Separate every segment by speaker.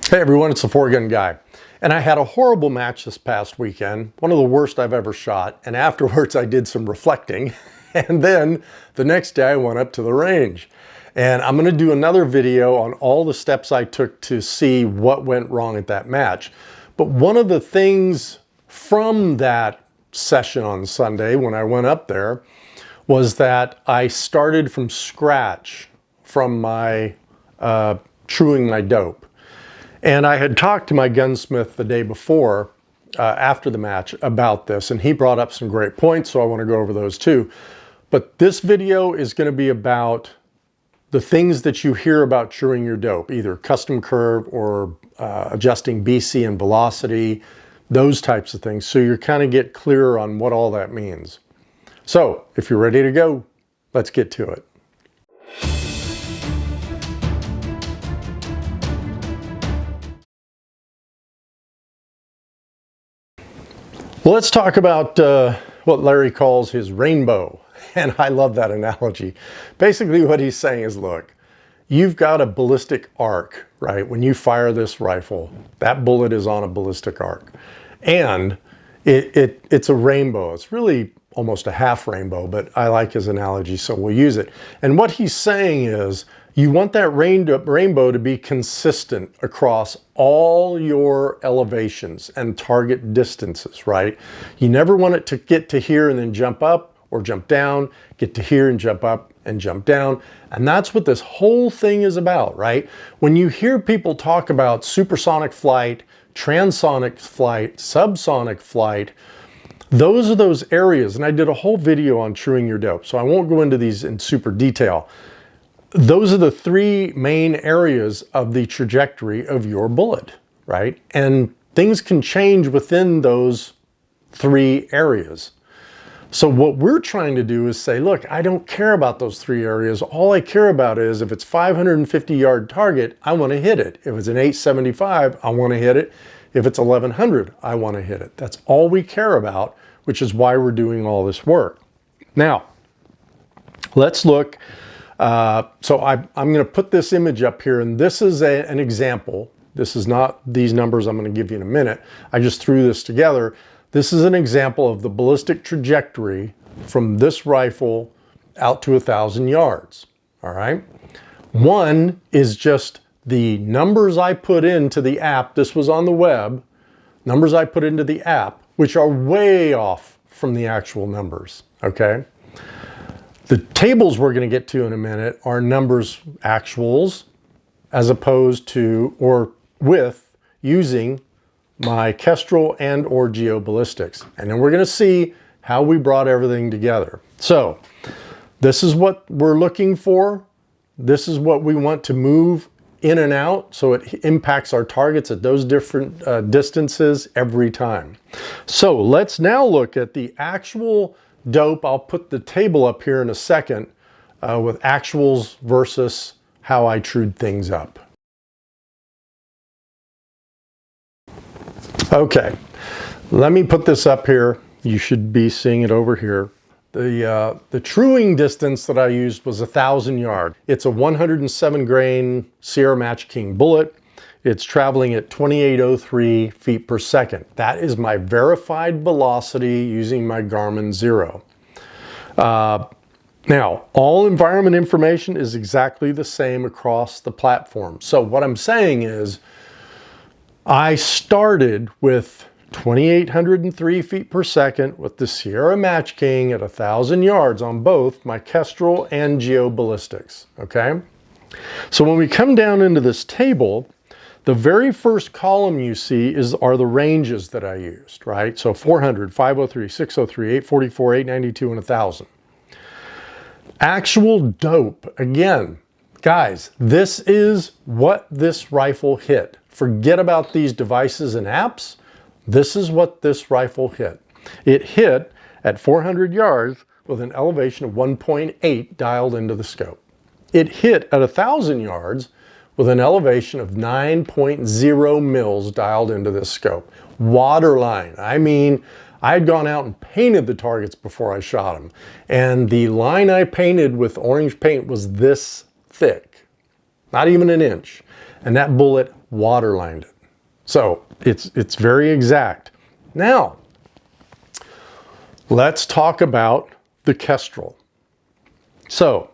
Speaker 1: Hey everyone, it's the 4-Gun Guy. And I had a horrible match this past weekend, one of the worst I've ever shot, and afterwards I did some reflecting, and then the next day I went up to the range. And I'm going to do another video on all the steps I took to see what went wrong at that match. But one of the things from that session on Sunday when I went up there was that I started from scratch from my truing my dope. And I had talked to my gunsmith the day before, after the match, about this, and he brought up some great points, so I want to go over those too. But this video is going to be about the things that you hear about truing your dope, either custom curve or adjusting BC and velocity, those types of things, so you kind of get clearer on what all that means. So, if you're ready to go, let's get to it. Well, let's talk about what Larry calls his rainbow, and I love that analogy. Basically what he's saying is, look, you've got a ballistic arc, right? When you fire this rifle, that bullet is on a ballistic arc, and it's a rainbow. It's really almost a half rainbow, but I like his analogy, so we'll use it. And what he's saying is, you want that rainbow to be consistent across all your elevations and target distances, right? You never want it to get to here and then jump up or jump down, get to here and jump up and jump down. And that's what this whole thing is about, right? When you hear people talk about supersonic flight, transonic flight, subsonic flight, those are those areas. And I did a whole video on truing your dope, so I won't go into these in super detail. Those are the three main areas of the trajectory of your bullet, right? And things can change within those three areas. So what we're trying to do is say, look, I don't care about those three areas. All I care about is if it's 550-yard target, I want to hit it. If it's an 875, I want to hit it. If it's 1100, I want to hit it. That's all we care about, which is why we're doing all this work. Now, let's look. So I'm going to put this image up here, and this is an example. This is not these numbers I'm going to give you in a minute. I just threw this together. This is an example of the ballistic trajectory from this rifle out to 1,000 yards. All right. One is just the numbers I put into the app. This was on the web. Numbers I put into the app, which are way off from the actual numbers. Okay. The tables we're going to get to in a minute are numbers actuals as opposed to or with using my Kestrel and or GeoBallistics. And then we're going to see how we brought everything together. So this is what we're looking for. This is what we want to move in and out so it impacts our targets at those different distances every time. So let's now look at the actual dope. I'll put the table up here in a second with actuals versus how I trued things up. Okay, let me put this up here. You should be seeing it over here. The truing distance that I used was 1,000 yards. It's a 107 grain Sierra Match King bullet. It's traveling at 2803 feet per second. That is my verified velocity using my Garmin Zero. Now, all environment information is exactly the same across the platform. So what I'm saying is, I started with 2,803 feet per second with the Sierra Match King at 1,000 yards on both my Kestrel and GeoBallistics, okay? So when we come down into this table, the very first column you see are the ranges that I used, right? So 400, 503, 603, 844, 892, and 1,000. Actual dope, again, guys, this is what this rifle hit. Forget about these devices and apps. This is what this rifle hit. It hit at 400 yards with an elevation of 1.8 dialed into the scope. It hit at 1,000 yards with an elevation of 9.0 mils dialed into this scope. Waterline. I mean, I had gone out and painted the targets before I shot them. And the line I painted with orange paint was this thick. not even an inch. And that bullet waterlined it. So it's very exact. Now, let's talk about the Kestrel. So,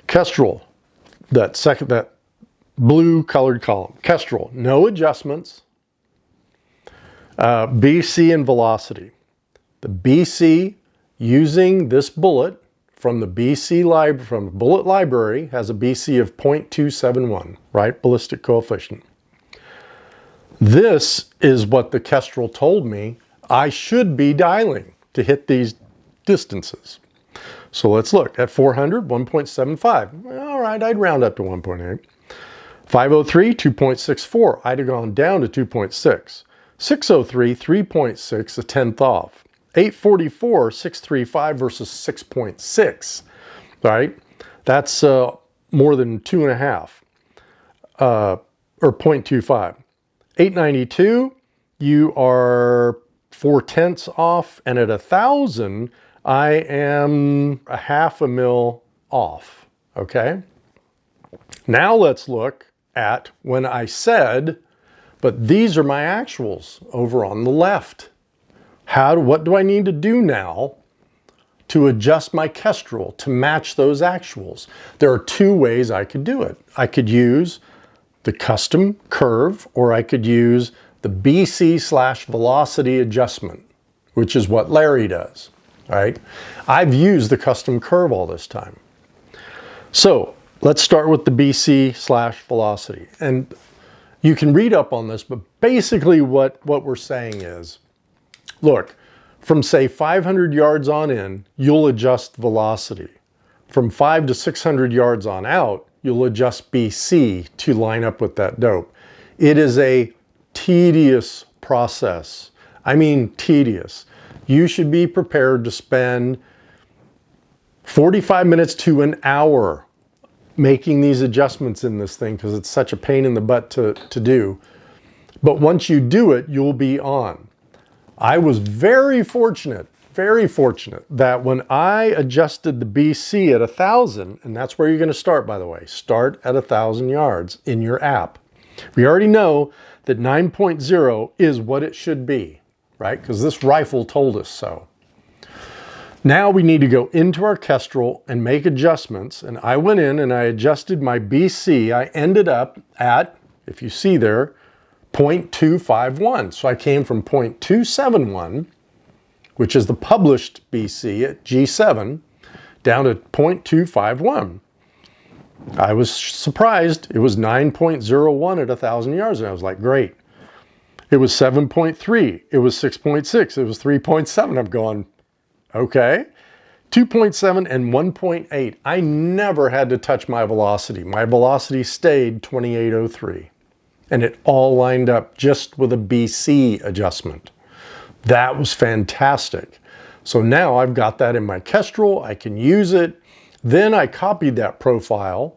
Speaker 1: Kestrel, that blue colored column, Kestrel, no adjustments, BC and velocity. The BC using this bullet from the from the bullet library has a BC of 0.271, right? Ballistic coefficient. This is what the Kestrel told me I should be dialing to hit these distances. So let's look at 400, 1.75. All right, I'd round up to 1.8. 503, 2.64. I'd have gone down to 2.6. 603, 3.6, a tenth off. 844, 635 versus 6.6, right? That's more than 2.5, or 0.25. 892, you are 4/10 off, and at 1,000, I am a half a mil off, okay? Now let's look at when I said, but these are my actuals over on the left. What do I need to do now to adjust my Kestrel to match those actuals? There are two ways I could do it. I could use the custom curve, or I could use the BC/velocity adjustment, which is what Larry does, right? I've used the custom curve all this time. So let's start with the BC/velocity. And you can read up on this, but basically what we're saying is, look, from say 500 yards on in, you'll adjust velocity. From 500 to 600 yards on out, you'll adjust BC to line up with that dope. It is a tedious process. I mean tedious. You should be prepared to spend 45 minutes to an hour making these adjustments in this thing because it's such a pain in the butt to do. But once you do it, you'll be on. I was very fortunate that when I adjusted the BC at 1,000, and that's where you're going to start, by the way, start at 1,000 yards in your app. We already know that 9.0 is what it should be, right? Because this rifle told us so. Now we need to go into our Kestrel and make adjustments. And I went in and I adjusted my BC. I ended up at, if you see there, 0.251. So I came from 0.271, which is the published BC at G7, down to 0.251. I was surprised. It was 9.01 at 1,000 yards, and I was like, great. It was 7.3. It was 6.6. It was 3.7. I'm going, okay. 2.7 and 1.8. I never had to touch my velocity. My velocity stayed 2803. And it all lined up just with a BC adjustment. That was fantastic. So now I've got that in my Kestrel. I can use it. Then I copied that profile,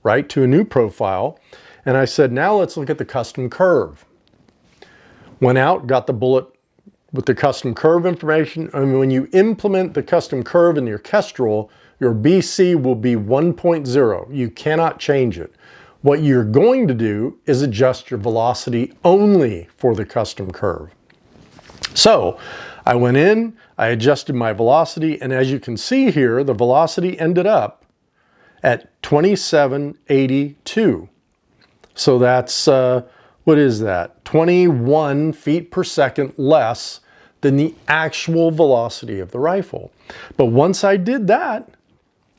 Speaker 1: right, to a new profile. And I said, now let's look at the custom curve. Went out, got the bullet with the custom curve information. And when you implement the custom curve in your Kestrel, your BC will be 1.0. You cannot change it. What you're going to do is adjust your velocity only for the custom curve. So I went in, I adjusted my velocity, and as you can see here, the velocity ended up at 2782. So that's, what is that? 21 feet per second less than the actual velocity of the rifle. But once I did that,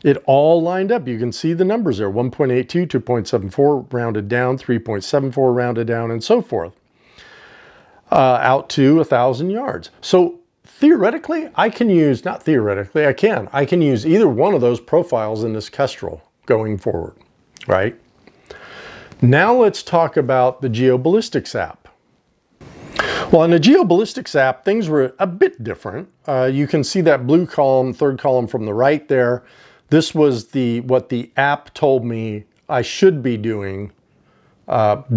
Speaker 1: it all lined up. You can see the numbers there, 1.82, 2.74 rounded down, 3.74 rounded down, and so forth, out to 1,000 yards. So theoretically, I can use, not theoretically, I can use either one of those profiles in this Kestrel going forward, right? Now let's talk about the GeoBallistics app. Well, in the GeoBallistics app, things were a bit different. You can see that blue column, third column from the right there. This was what the app told me I should be doing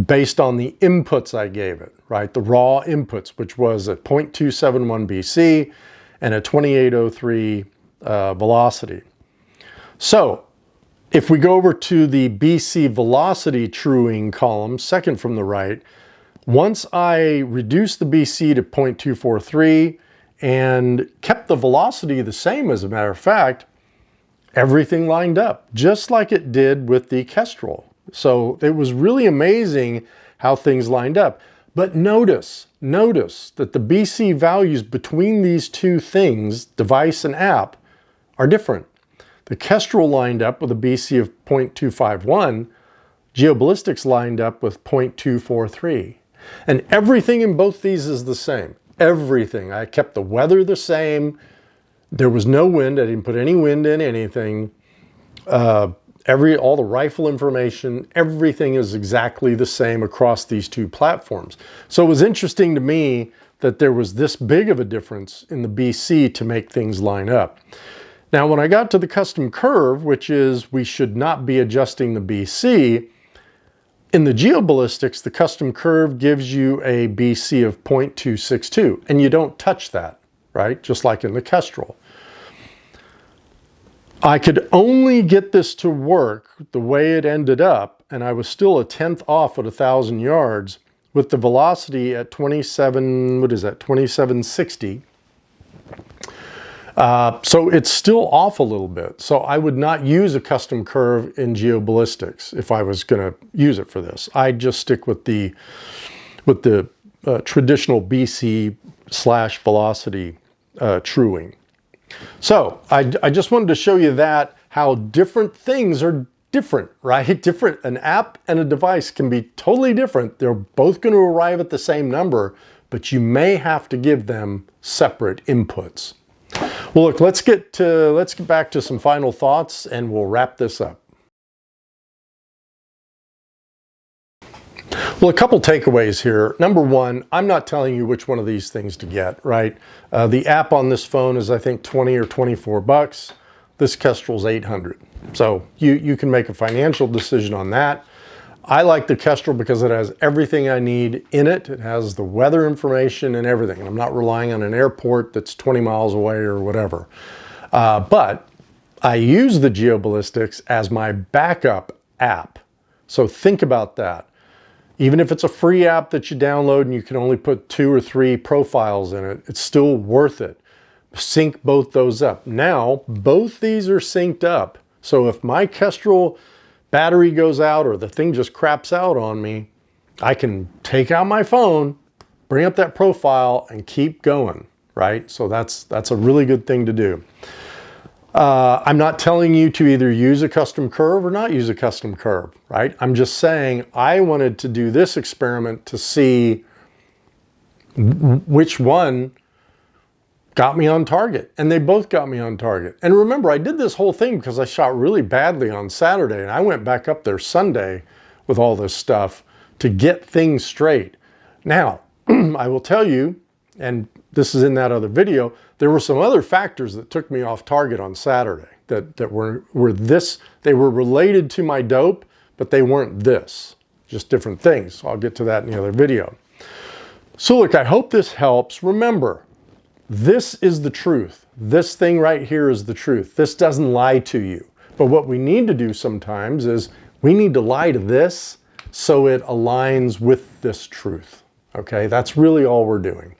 Speaker 1: based on the inputs I gave it, right? The raw inputs, which was a 0.271 BC and a 2803 velocity. So If we go over to the BC velocity truing column, second from the right, once I reduced the BC to 0.243 and kept the velocity the same, as a matter of fact, everything lined up, just like it did with the Kestrel. So it was really amazing how things lined up. But notice that the BC values between these two things, device and app, are different. The Kestrel lined up with a BC of 0.251, GeoBallistics lined up with 0.243. And everything in both these is the same. Everything. I kept the weather the same. There was no wind. I didn't put any wind in anything. All the rifle information, everything is exactly the same across these two platforms. So it was interesting to me that there was this big of a difference in the BC to make things line up. Now, when I got to the custom curve, which is we should not be adjusting the BC, in the GeoBallistics, the custom curve gives you a BC of 0.262, and you don't touch that, right? Just like in the Kestrel. I could only get this to work the way it ended up, and I was still a tenth off at 1,000 yards with the velocity at 2760. So it's still off a little bit. So I would not use a custom curve in GeoBallistics if I was going to use it for this. I'd just stick with the traditional BC / velocity truing. So I just wanted to show you that, how different things are different, right? An app and a device can be totally different. They're both going to arrive at the same number, but you may have to give them separate inputs. Well, look, let's get back to some final thoughts and we'll wrap this up. Well, a couple takeaways here. Number one, I'm not telling you which one of these things to get, right? The app on this phone is, I think, 20 or 24 bucks. This Kestrel's 800. So you can make a financial decision on that. I like the Kestrel because it has everything I need in it. It has the weather information and everything. And I'm not relying on an airport that's 20 miles away or whatever. But I use the GeoBallistics as my backup app. So think about that. Even if it's a free app that you download and you can only put 2 or 3 profiles in it, it's still worth it. Sync both those up. Now, both these are synced up. So if my Kestrel battery goes out or the thing just craps out on me, I can take out my phone, bring up that profile and keep going, right? So that's a really good thing to do. I'm not telling you to either use a custom curve or not use a custom curve, right? I'm just saying I wanted to do this experiment to see which one got me on target, and they both got me on target. And remember, I did this whole thing because I shot really badly on Saturday, and I went back up there Sunday with all this stuff to get things straight. Now, I will tell you, and this is in that other video, there were some other factors that took me off target on Saturday that were this, they were related to my dope, but they weren't this, just different things. I'll get to that in the other video. So look, I hope this helps. Remember, this is the truth. This thing right here is the truth. This doesn't lie to you. But what we need to do sometimes is we need to lie to this so it aligns with this truth. Okay, that's really all we're doing.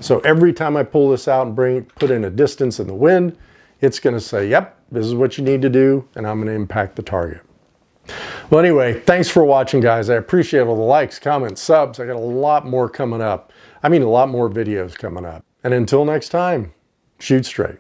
Speaker 1: So every time I pull this out and put in a distance in the wind, it's going to say, yep, this is what you need to do, and I'm going to impact the target. Well, anyway, thanks for watching, guys. I appreciate all the likes, comments, subs. I got a lot more coming up. I mean, a lot more videos coming up. And until next time, shoot straight.